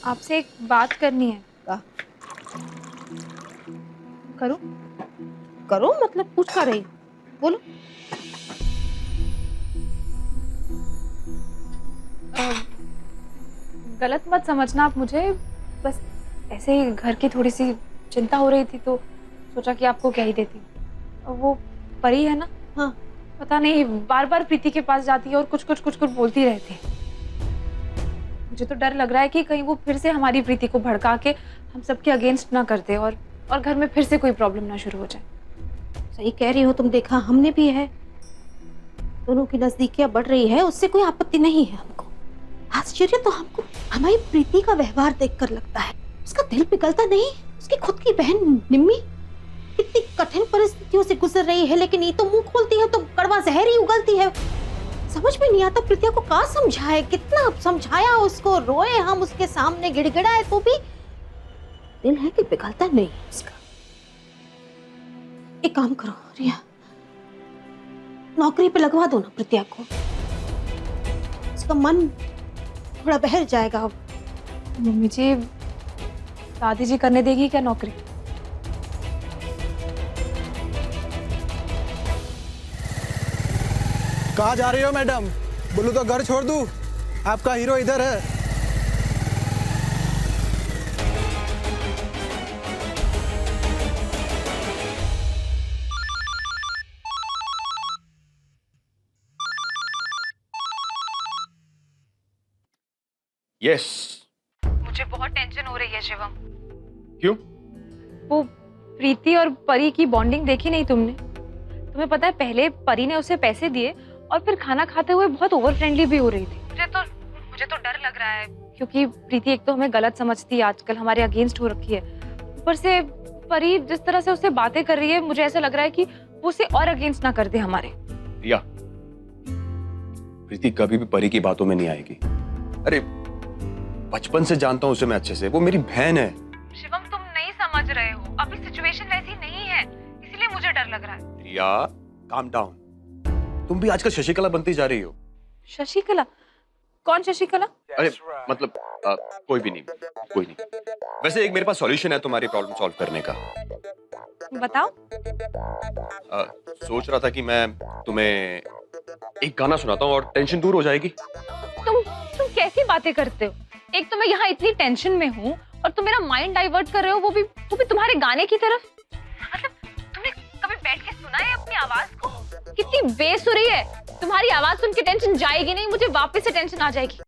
आपसे एक बात करनी है। का? करूं? करो मतलब पूछ कर रही, बोलो। अ, गलत मत समझना आप मुझे, बस ऐसे ही घर की थोड़ी सी चिंता हो रही थी तो सोचा कि आपको कह ही देती हूँ। वो परी है ना, हाँ। पता नहीं बार बार प्रीति के पास जाती है और कुछ कुछ कुछ कुछ बोलती रहती है। मुझे तो डर लग रहा है कि कहीं वो फिर से हमारी प्रीति को भड़का के हम सबके अगेंस्ट ना कर दे और घर में फिर से कोई प्रॉब्लम ना शुरू हो जाए। सही कह रही हो तुम, देखा हमने भी है। दोनों की नजदीकियां बढ़ रही है, उससे कोई आपत्ति नहीं है हमको। आश्चर्य तो हमको हमारी प्रीति का व्यवहार देखकर लगता है। उसका दिल पिघलता नहीं। उसकी खुद की बहन निम्मी कितनी कठिन परिस्थितियों से गुजर रही है, लेकिन ये तो मुंह खोलती है तो कड़वा जहर ही उगलती है। समझ में नहीं आता प्रीतिया को कहाँ समझाए, कितना समझाया उसको, रोए हम उसके सामने, गिड़गिड़ाए तो भी दिल है कि पिघलता नहीं है उसका। एक काम करो रिया, नौकरी पे लगवा दो ना प्रीतिया को, उसका मन थोड़ा बहल जाएगा। मम्मी जी, दादी जी करने देगी क्या नौकरी? कहाँ जा रही हो मैडम? बोलूं तो घर छोड़ दूं? आपका हीरो इधर है। यस। मुझे बहुत टेंशन हो रही है शिवम। क्यों? वो प्रीति और परी की बॉन्डिंग देखी नहीं तुमने? तुम्हें पता है पहले परी ने उसे पैसे दिए और फिर खाना खाते हुए बहुत ओवर फ्रेंडली भी हो रही थी। मुझे तो डर लग रहा है क्योंकि प्रीति एक तो हमें गलत समझती है, आजकल हमारे अगेंस्ट हो रखी है। ऊपर से परी जिस तरह से उससे बातें कर रही है, मुझे ऐसा लग रहा है कि वो उसे और अगेंस्ट ना कर दे हमारे। या प्रीति कभी भी परी की बातों में नहीं आएगी। अरे बचपन से जानता हूँ उसे मैं अच्छे से, वो मेरी बहन है। शिवम तुम नहीं समझ रहे हो, अभी सिचुएशन वैसी नहीं है, इसीलिए मुझे डर लग रहा है। रिया काम डाउन। तुम भी आजकल शशिकला बनती जा रही हो। शशिकला? कौन शशिकला? अरे मतलब कोई भी नहीं, कोई नहीं। वैसे एक मेरे पास सॉल्यूशन है तुम्हारी प्रॉब्लम सॉल्व करने का। बताओ। सोच रहा था कि मैं तुम्हें एक गाना सुनाता हूँ और टेंशन दूर हो जाएगी। तुम कैसी बातें करते हो? एक तो मैं यहाँ इतनी टेंशन में हूँ और तुम मेरा माइंड डाइवर्ट कर रहे हो, वो भी तुम्हारे गाने की तरफ। मतलब तुमने कभी बैठ के सुना है अपनी आवाज को? कितनी बेसुरी है। तुम्हारी आवाज सुन के टेंशन जाएगी नहीं, मुझे वापस से टेंशन आ जाएगी।